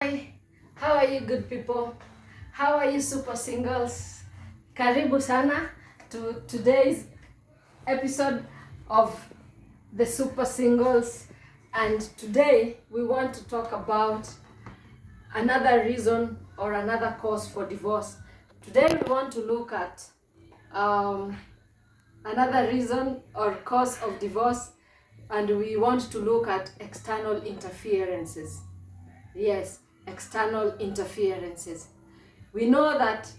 Hi, how are you good people? How are you super singles? Karibu sana to today's episode of the super singles, and today we want to talk about another reason or another cause for divorce. Today we want to look at another reason or cause of divorce, and we want to look at external interferences. Yes, external interferences. We know that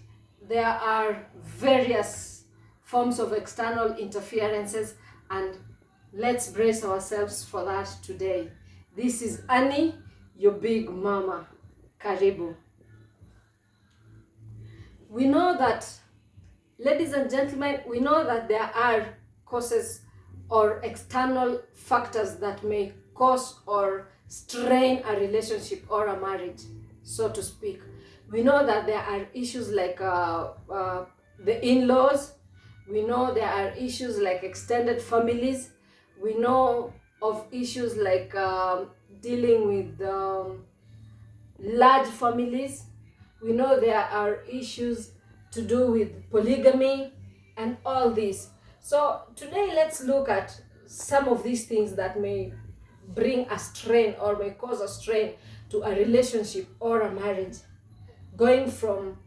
there are various forms of external interferences, and let's brace ourselves for that today. This is Annie, your big mama. Karibu. We know that, ladies and gentlemen, we know that there are causes or external factors that may cause or strain a relationship or a marriage, so to speak. We know that there are issues like the in-laws. We know there are issues like extended families. We know of issues like dealing with large families. We know there are issues to do with polygamy and all this. So today let's look at some of these things that may bring a strain or may cause a strain to a relationship or a marriage, going from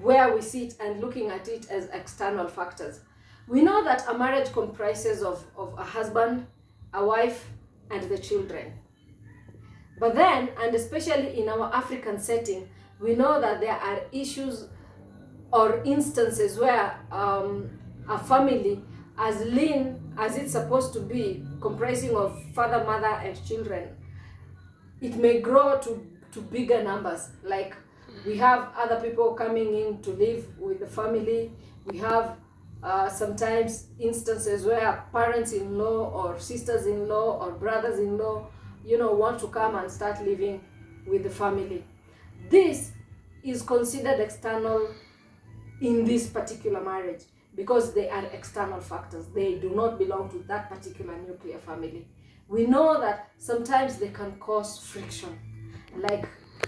where we sit and looking at it as external factors. We know that a marriage comprises of a husband, a wife, and the children. But then, and especially in our African setting, we know that there are issues or instances where a family, as lean as it's supposed to be, comprising of father, mother, and children, it may grow to bigger numbers. Like we have other people coming in to live with the family. We have sometimes instances where parents-in-law or sisters-in-law or brothers-in-law, want to come and start living with the family. This is considered external in this particular marriage because they are external factors. They do not belong to that particular nuclear family. We know that sometimes they can cause friction. Like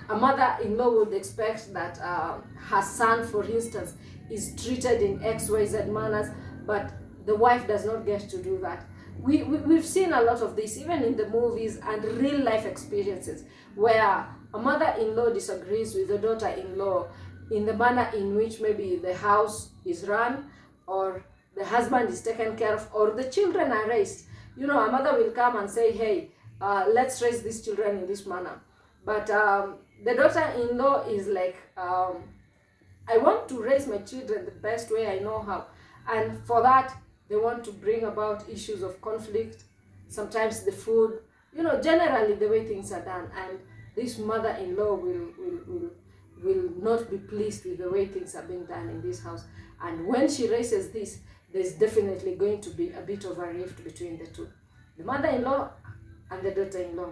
a mother-in-law would expect that her son, for instance, is treated in XYZ manners, but the wife does not get to do that. We've seen a lot of this, even in the movies and real life experiences, where a mother-in-law disagrees with the daughter-in-law in the manner in which maybe the house is run, or the husband is taken care of, or the children are raised. A mother will come and say, hey, let's raise these children in this manner. But the daughter-in-law is like, I want to raise my children the best way I know how. And for that, they want to bring about issues of conflict, sometimes the food, generally the way things are done. And this mother-in-law will not be pleased with the way things are being done in this house. And when she raises this, there's definitely going to be a bit of a rift between the two, the mother-in-law and the daughter-in-law.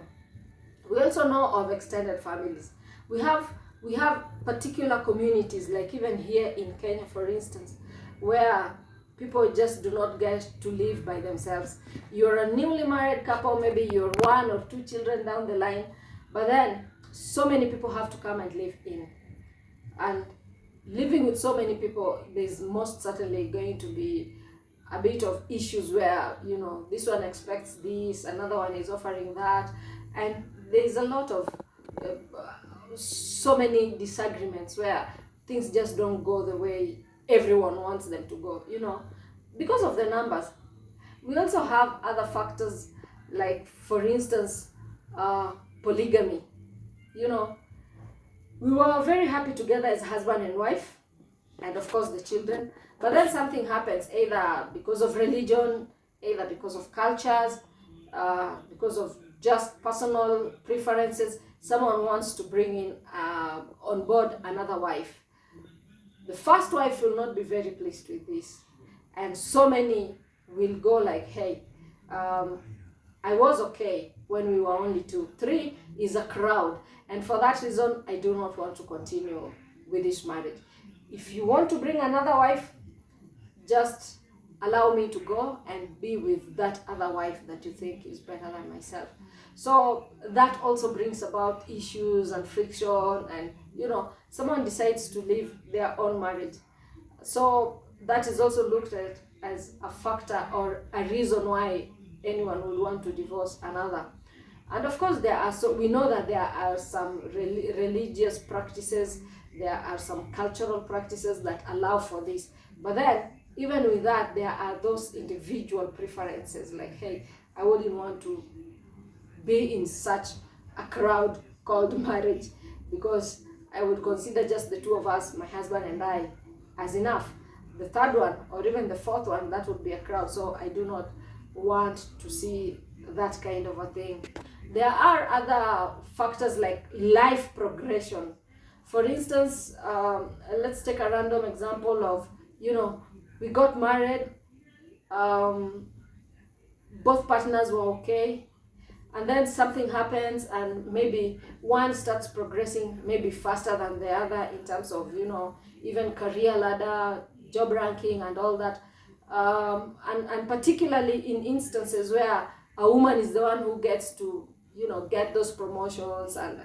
We also know of extended families. We have particular communities, like even here in Kenya, for instance, where people just do not get to live by themselves. You're a newly married couple, maybe you're 1 or 2 children down the line, but then so many people have to come and live in. And living with so many people, there's most certainly going to be a bit of issues where, this one expects this, another one is offering that, and there's a lot of so many disagreements where things just don't go the way everyone wants them to go, because of the numbers. We also have other factors, like, for instance, polygamy. We were very happy together as husband and wife, and of course the children, but then something happens, either because of religion, either because of cultures, because of just personal preferences. Someone wants to bring in on board another wife. The first wife will not be very pleased with this, and so many will go like, hey, I was okay when we were only 2. 3 is a crowd, and for that reason I do not want to continue with this marriage. If you want to bring another wife, just allow me to go and be with that other wife that you think is better than myself. So that also brings about issues and friction, and someone decides to leave their own marriage. So that is also looked at as a factor or a reason why anyone would want to divorce another. And of course, we know that there are some religious practices, there are some cultural practices that allow for this. But then, even with that, there are those individual preferences, like, hey, I wouldn't want to be in such a crowd called marriage, because I would consider just the two of us, my husband and I, as enough. The third one, or even the fourth one, that would be a crowd. So I do not want to see that kind of a thing. There are other factors like life progression. For instance, let's take a random example of, we got married, both partners were okay, and then something happens and maybe one starts progressing maybe faster than the other in terms of, even career ladder, job ranking and all that. And particularly in instances where a woman is the one who gets to, get those promotions and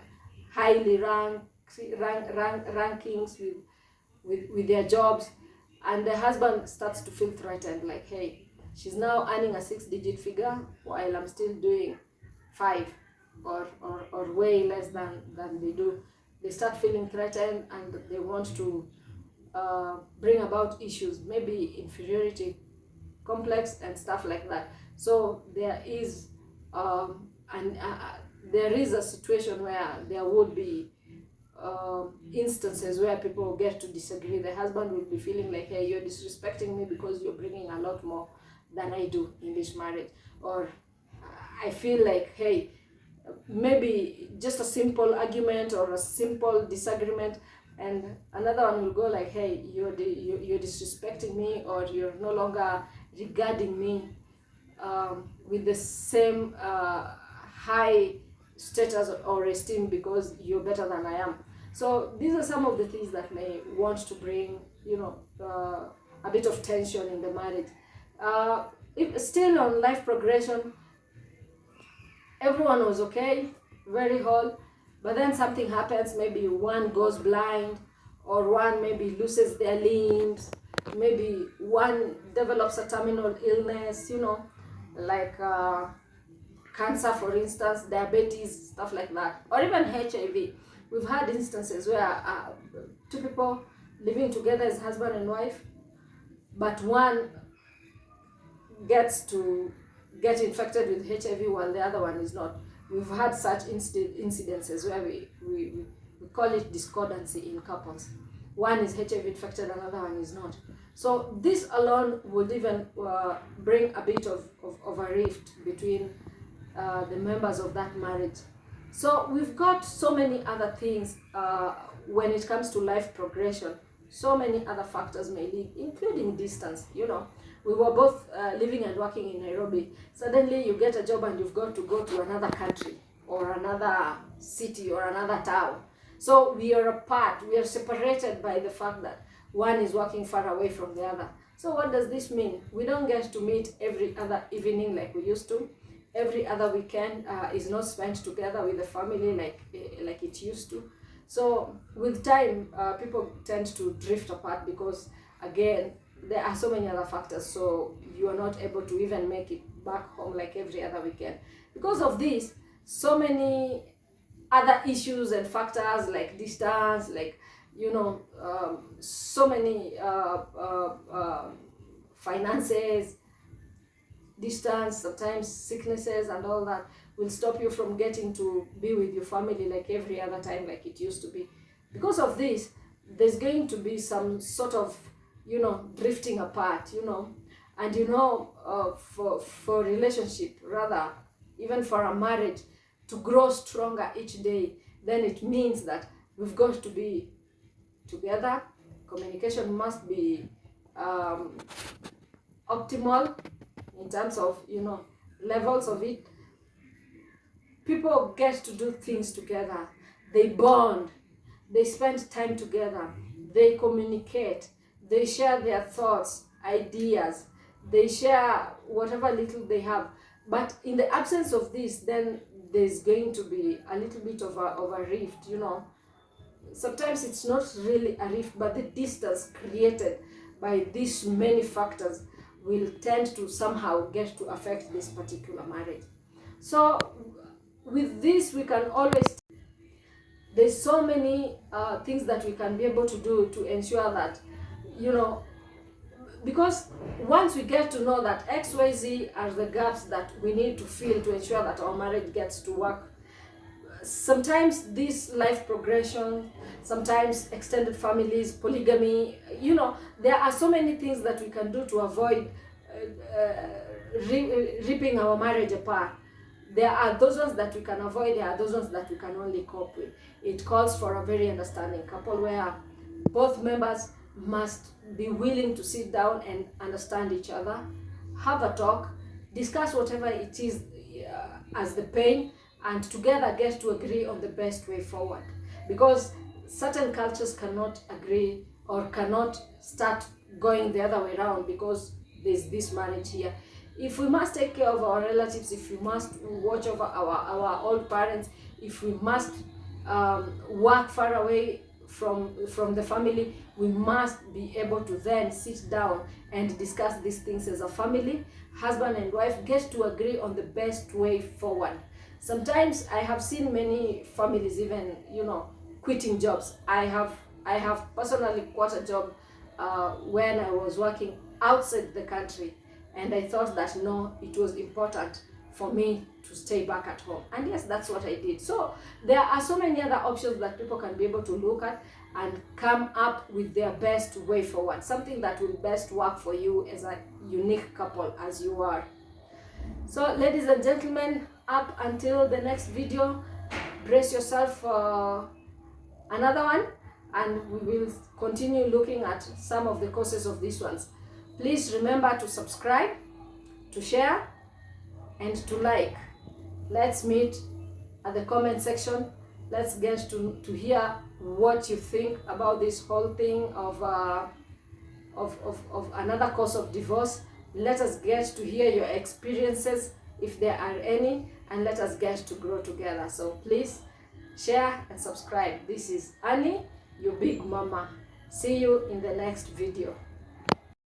highly rankings with their jobs, and the husband starts to feel threatened, like, hey, she's now earning a 6-digit figure while I'm still doing 5 or way less than they do. They start feeling threatened and they want to bring about issues, maybe inferiority complex and stuff like that. So there is there is a situation where there would be instances where people get to disagree. The husband will be feeling like, hey, you're disrespecting me because you're bringing a lot more than I do in this marriage. Or I feel like, hey, maybe just a simple argument or a simple disagreement, and another one will go like, hey, you're disrespecting me, or you're no longer regarding me with the same high status or esteem because you're better than I am. So these are some of the things that may want to bring, a bit of tension in the marriage. If still on life progression, everyone was okay, very whole, but then something happens. Maybe one goes blind, or one maybe loses their limbs, maybe one develops a terminal illness, like cancer, for instance, diabetes, stuff like that, or even HIV. We've had instances where 2 people living together as husband and wife, but one gets to get infected with HIV while the other one is not. We've had such incidences where we call it discordancy in couples. One is HIV infected, another one is not. So this alone would even bring a bit of a rift between the members of that marriage. So we've got so many other things when it comes to life progression. So many other factors may lead, including distance. We were both living and working in Nairobi. Suddenly you get a job and you've got to go to another country or another city or another town. So we are apart, we are separated by the fact that one is working far away from the other. So what does this mean? We don't get to meet every other evening like we used to. Every other weekend is not spent together with the family like it used to. So with time, people tend to drift apart because, again, there are so many other factors. So you are not able to even make it back home like every other weekend. Because of this, so many other issues and factors like distance, like, so many finances, distance, sometimes sicknesses and all that will stop you from getting to be with your family like every other time like it used to be. Because of this, there's going to be some sort of, drifting apart, and for relationship, rather, even for a marriage to grow stronger each day, then it means that we've got to be together. Communication must be optimal in terms of, levels of it. People get to do things together. They bond. They spend time together. They communicate. They share their thoughts, ideas. they share whatever little they have. But in the absence of this, then there's going to be a little bit of a rift, you know. Sometimes it's not really a rift, but the distance created by these many factors will tend to somehow get to affect this particular marriage. So with this, we can always, there's so many things that we can be able to do to ensure that, you know, because once we get to know that XYZ are the gaps that we need to fill to ensure that our marriage gets to work, sometimes this life progression, sometimes extended families, polygamy, you know, there are so many things that we can do to avoid ripping our marriage apart. There are those ones that we can avoid, there are those ones that we can only cope with. It calls for a very understanding couple where both members must be willing to sit down and understand each other, have a talk, discuss whatever it is as the pain, and together get to agree on the best way forward. Because certain cultures cannot agree or cannot start going the other way around because there's this marriage here. If we must take care of our relatives, if we must watch over our old parents, if we must work far away from the family, we must be able to then sit down and discuss these things as a family. Husband and wife get to agree on the best way forward. Sometimes I have seen many families even, you know, quitting jobs. I have personally quit a job when I was working outside the country, and I thought that no, it was important for me to stay back at home. And yes, that's what I did. So there are so many other options that people can be able to look at and come up with their best way forward, something that will best work for you as a unique couple as you are. So ladies and gentlemen, up until the next video, brace yourself for another one, and we will continue looking at some of the causes of these ones. Please remember to subscribe, to share, and to like. Let's meet at the comment section. Let's get to hear what you think about this whole thing of another cause of divorce. Let us get to hear your experiences, if there are any, and let us get to grow together. So please share and subscribe. This is Annie, your big mama. See you in the next video.